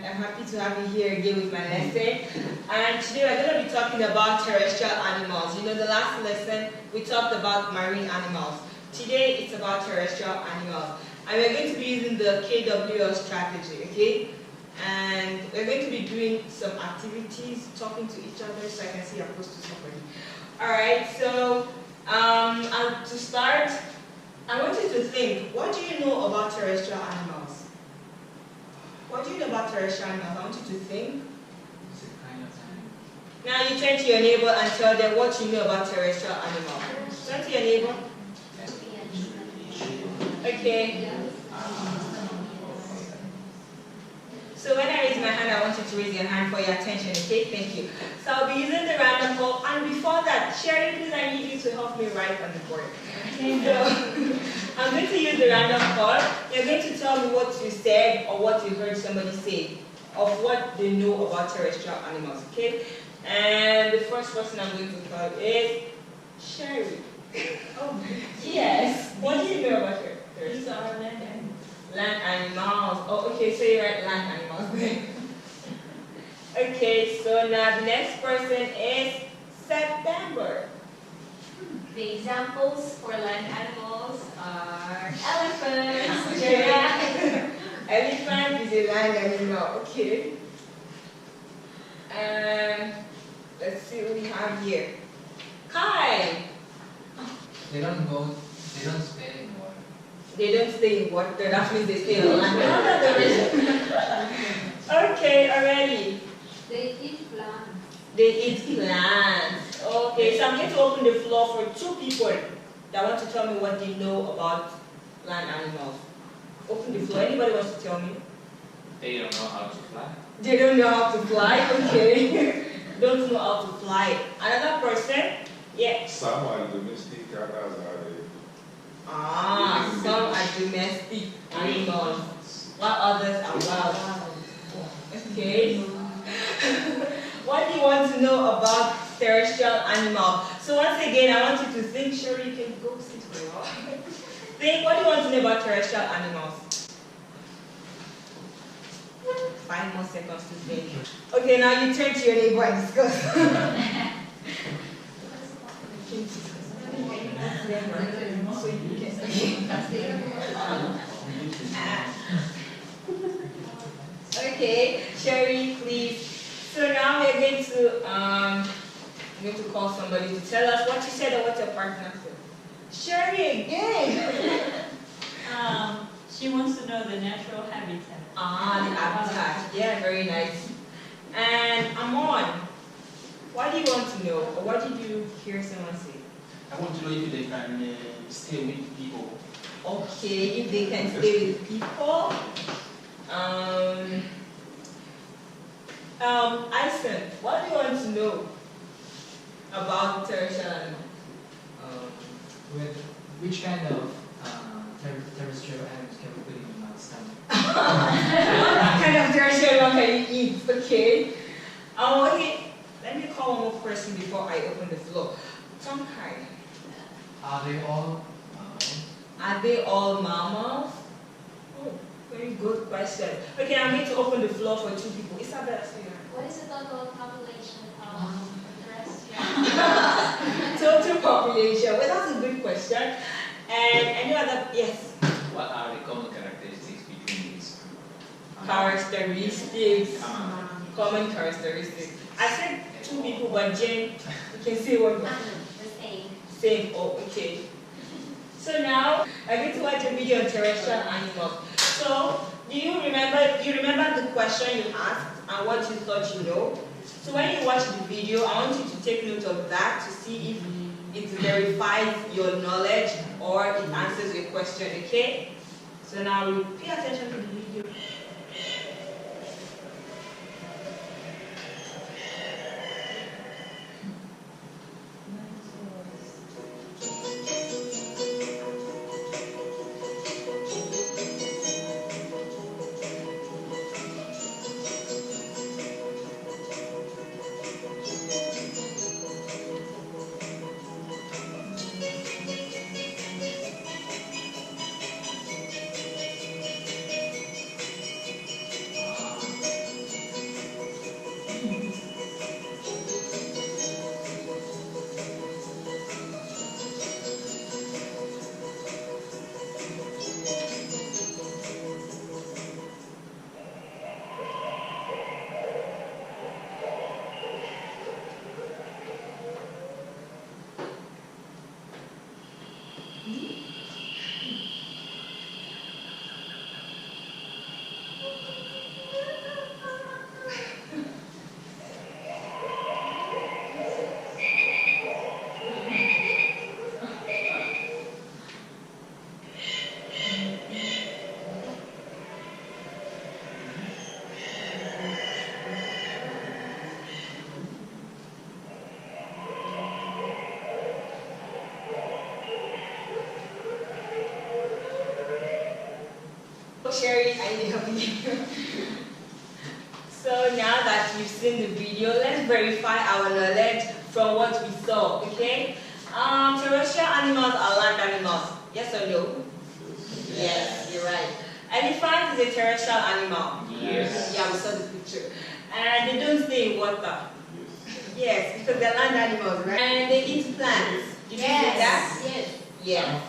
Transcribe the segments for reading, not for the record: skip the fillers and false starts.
I'm happy to have you here again with my lesson. And today we're going to be talking about terrestrial animals. You know, the last lesson we talked about marine animals. Today it's about terrestrial animals. And we're going to be using the KWL strategy, okay? And we're going to be doing some activities, talking to each other, so I can see you're close to somebody. Alright, so to start, I want you to think, what do you know about terrestrial animals? What do you know about terrestrial animals? I want you to think. It's a kind of animal. Now you turn to your neighbor and tell them what you know about terrestrial animals. Turn to your neighbor. Okay. So when I raise my hand, I want you to raise your hand for your attention, okay? Thank you. So I'll be using the random call, and before that, Sherry, please, I need you to help me write on the board. So I'm going to use the random call. You're going to tell me what you said or what you heard somebody say of what they know about terrestrial animals, okay? And the first person I'm going to call is Sherry. Oh, yes. What do you know about terrestrial? These are land animals. Land animals. Oh, okay, so you write land animals. Okay, so now the next person is September. The examples for land animals are elephants, Okay. giraffe. Elephant is a land animal, okay. Let's see what we have here. Kai. They don't stay in water. They don't stay in water, that means they stay on land. Okay, already. They eat plants. They eat plants. Okay, so I'm going to open the floor for two people that want to tell me what they know about land animals. Open the floor. Anybody wants to tell me? They don't know how to fly. They don't know how to fly? Okay. Don't know how to fly. Another person? Yeah. Some are domestic, others are Some are domestic animals, while others are wild. Okay. What do you want to know about terrestrial animals? So once again, I want you to think. Sure, you can go sit for a while. Think. What do you want to know about terrestrial animals? 5 more seconds to think. Okay, now you turn to your neighbor and discuss. Okay, Sherry, please. So now we're going to call somebody to tell us what you said or what your partner said. Sherry again. She wants to know the natural habitat. The habitat. Yeah, very nice. And Amon, what do you want to know, or what did you hear someone say? I want to know if they can stay with people. Okay, if they can stay with people. Ison, what do you want to know about terrestrial animals? Which kind of terrestrial animals can we put in my stomach? What kind of terrestrial animal can you eat? Okay. Okay. Let me call one more person before I open the floor. Tonkai. Are they all mammals? Are they all mammals? Oh, very good question. Okay, I'm going to open the floor for two people. Isabella, say your hand. What is the total population of terrestrial? Total population. Well, that's a good question. And any other? Yes. What are the common characteristics between these? Characteristics. Common characteristics. I said two people, but Jane, you can say one more. The same. Same. Oh, okay. So now I'm going to watch a video on terrestrial animals. So do you remember the question you asked and what you thought you know? So when you watch the video, I want you to take note of that to see if it verifies your knowledge or it answers your question, okay? So now pay attention to the video. Sherry, I need help you. So now that you've seen the video, let's verify our knowledge from what we saw, okay? Terrestrial animals are land animals. Yes or no? Yes, you're right. Elephant is a terrestrial animal. Yes. Yeah, we saw the picture. And they don't stay in water. Yes, because they're land animals, right? And they eat plants. Did you see that? Yes. Yeah.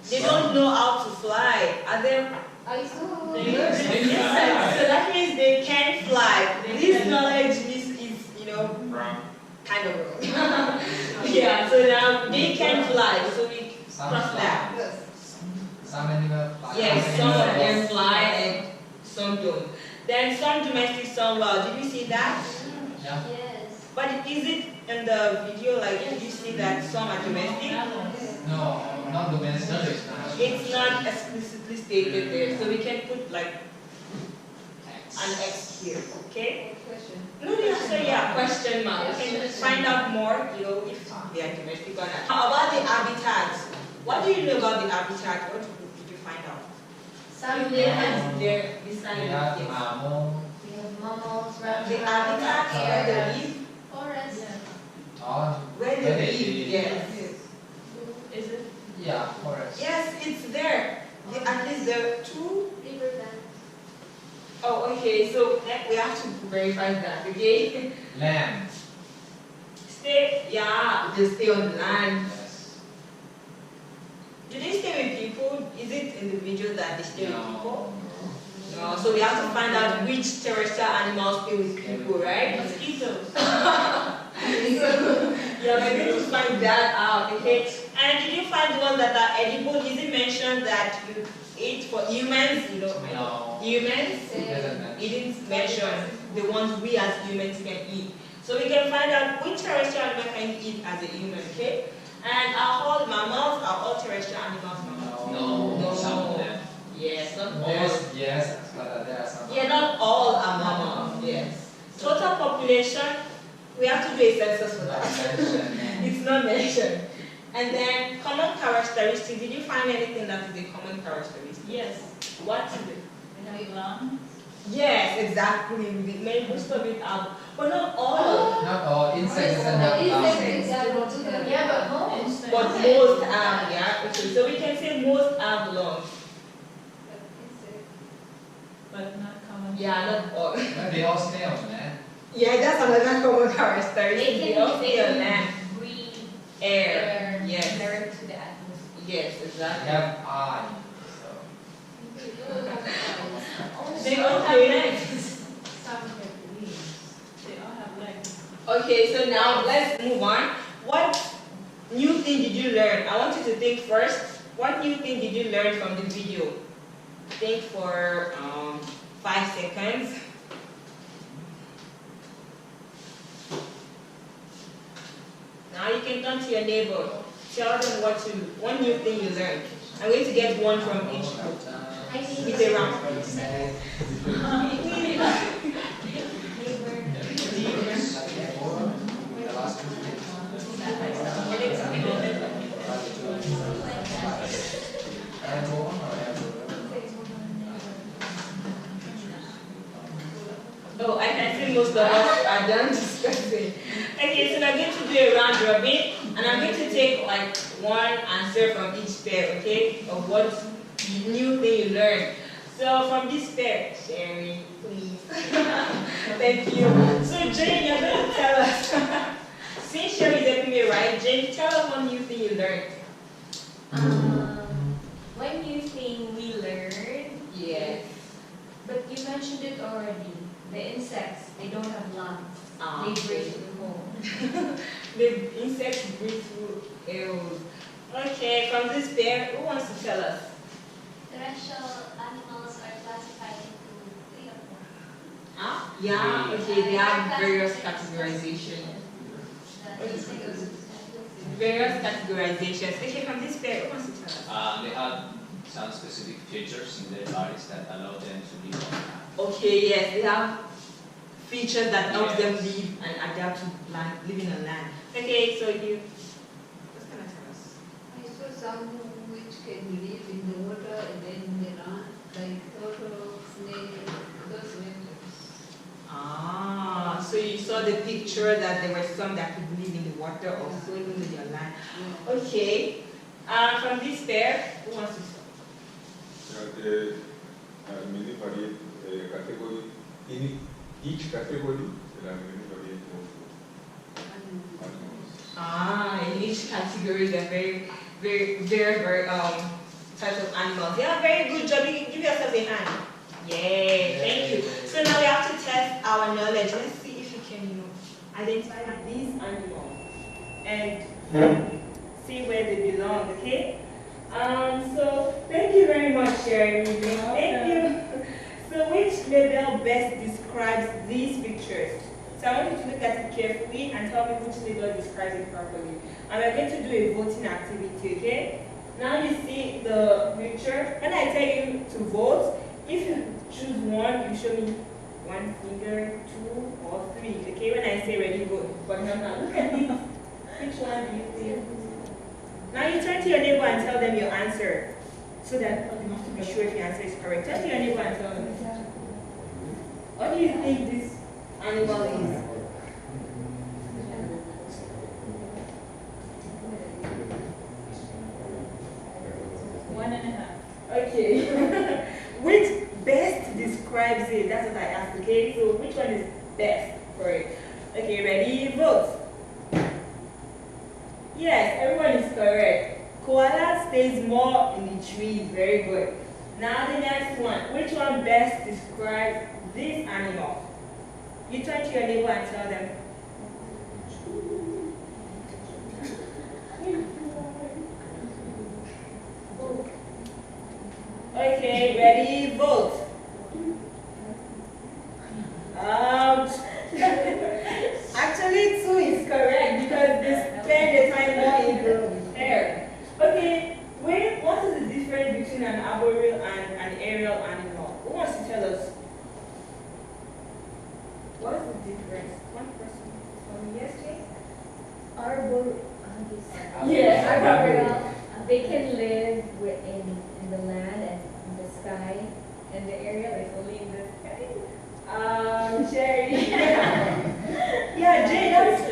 They don't know how to fly. Are they? I saw. Yes. So that means they can fly. This knowledge is, Brown. kind of wrong. Yeah, so now they can fly. So we cross that. Some animals fly. Yes, some of them fly and some don't. Then some domestic, some wild. Did you see that? Yeah. Yes. But is it in the video, like, did you see that some are domestic? No, not domestic. It's not explicitly stated there, so we can put like X. an X here, okay? Question. No, so yeah, question mark. You can find out more, if they are domestic or not. How about the habitats? What do you know about the habitat? What did you find out? Some They have. have there beside We it. have Yes. mammal. We have mammals, The reptiles, habitat where they live, forest. where they live, yes. Is it? Yeah, forest. Yes, it's there. At least there are two. Riverbank. Oh, okay, so we have to verify that, okay? Land. They stay on land. Yes. Do they stay with people? Is it individuals that they stay with people? No. No, so we have to find out which terrestrial animals stay with people, right? Mosquitoes. Yeah, we're going to find that out, okay? And did you find the ones that are edible? Is it mentioned that you eat for humans? No. Humans? It didn't mention the ones we as humans can eat. So we can find out which terrestrial animal can you eat as a human, okay? And are all mammals, are all terrestrial animals mammals? No, some of them. Yes, not all. Most, yes, but there are some. Yeah, not all are mammals, yes. Total population, we have to do a census for Not that. mentioned. It's not mentioned. And then common characteristics, did you find anything that is a common characteristic? Yes. What is it? We have lungs. Yes, exactly. Most of it are, but not all. Not all insects doesn't have lungs. Yeah, but most. But most have, yeah. Okay, so we can say most have lungs. But not common. Yeah, not all. But they all snails, man. Yeah, that's another common characteristic. They They all stay on can land. breathe Air. air Yes. direct to the atmosphere. Yes, They exactly. have eye. So. They all have Okay. legs. Some have wings. They all have legs. Okay, so now let's move on. What new thing did you learn? I want you to think first. What new thing did you learn from the video? Think for 5 seconds. Now you can turn to your neighbor. Tell them one new thing you learned. I'm going to get one from each group. I think With a round. Oh, I can see most of us are done discussing. Okay, so we're going to do a round robin, and I'm going to take like one answer from each pair, okay, of what new thing you learned. So from this pair, Sherry, please. Thank you. So Jane, you're going to tell us. Since Sherry is helping me, right? Jane, tell us one new thing you learned. One new thing we learned, Yes. but you mentioned it already. The insects, they don't have lungs. They breathe through holes. The insects breathe through airways. Okay, from this pair, who wants to tell us? Terrestrial animals are classified into 3 or 4. Huh? Yeah, okay, they have various categorization. Various categorizations. Okay, from this pair, who wants to tell us? They have some specific features in their bodies that allow them to live on land. Okay, yes, they have features that help them Yes. live and adapt to living on land. Okay, so you, what's gonna tell us? I saw some which can live in the water and then they run, like turtle you saw the picture that there were some that could live in the water or swimming with your land. Okay. From this pair, who wants to start? many varied category. In each category, there are many varied animals. In each category, there are very types of animals. Yeah, very good job. You can give yourself a hand. Yay, thank you. So now we have to test our knowledge. Let's see if you can, identify these animals and see where they belong, okay? So thank you very much, Sherry. Thank you. So which label best describes these pictures? So I want you to look at it carefully and tell me which label describes it properly. And we're going to do a voting activity, okay? Now you see the picture. When I tell you to vote, if you choose one, you show me one finger, 2 or 3, okay? When I say ready, vote. But now look at this. Which one do you think? Now you turn to your neighbor and tell them your answer, so that you have to be sure if your answer is correct. Turn to your neighbor and tell them. What do you think this animal is? One and a half. Okay. Which best describes it? That's what I asked, okay? So which one is best for it? Okay, ready, vote. Yes, everyone is correct. Koala stays more in the trees. Very good. Now the next one. Which one best describes this animal? You turn to your neighbor and tell them. Okay, ready, vote. Actually, 2 is correct because they spend the time more in the air. Okay, wait, what is the difference between an arboreal and an aerial animal? Who wants to tell us? What is the difference? One person. Yes, Jay? Yes, Arboreal. They can live in the land and in the sky, and the aerial is only in the sky. Sherry. Yeah, Jay, that's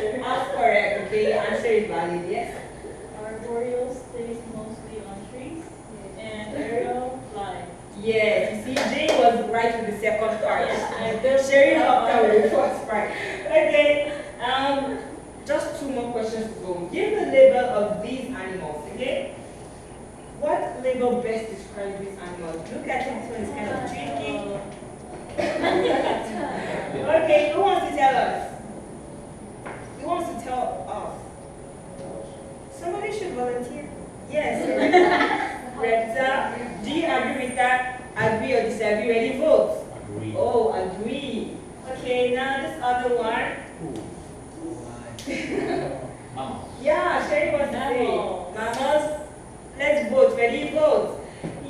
correct. Okay, your answer is valid. Yes. Arboreal stays mostly on trees, and aerial fly. Yes, you see, Jay was right with the second part. Yes, Sherry helped out with the first part. Okay, just 2 more questions to go. Give the label of these animals, okay? What label best describes these animals? Look at it, this one is kind of tricky. Okay, who wants to tell us? Who wants to tell us? Somebody should volunteer. Yes, Repta, do you agree with that? Agree or disagree? Ready, vote. Agree. Oh, agree. Okay, now this other one. Yeah, Sherry was saying. Mamas, let's vote. Ready, vote.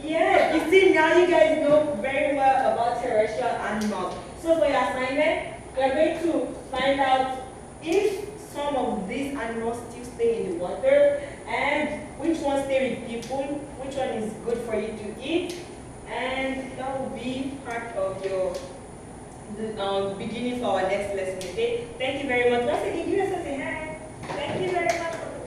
Yeah, you see now you guys know very well about terrestrial animals. So for your assignment, we are going to find out if some of these animals still stay in the water and which ones stay with people, which one is good for you to eat, and that will be part of your beginning for our next lesson, okay? Thank you very much. Once again, give yourself a hand. Thank you very much.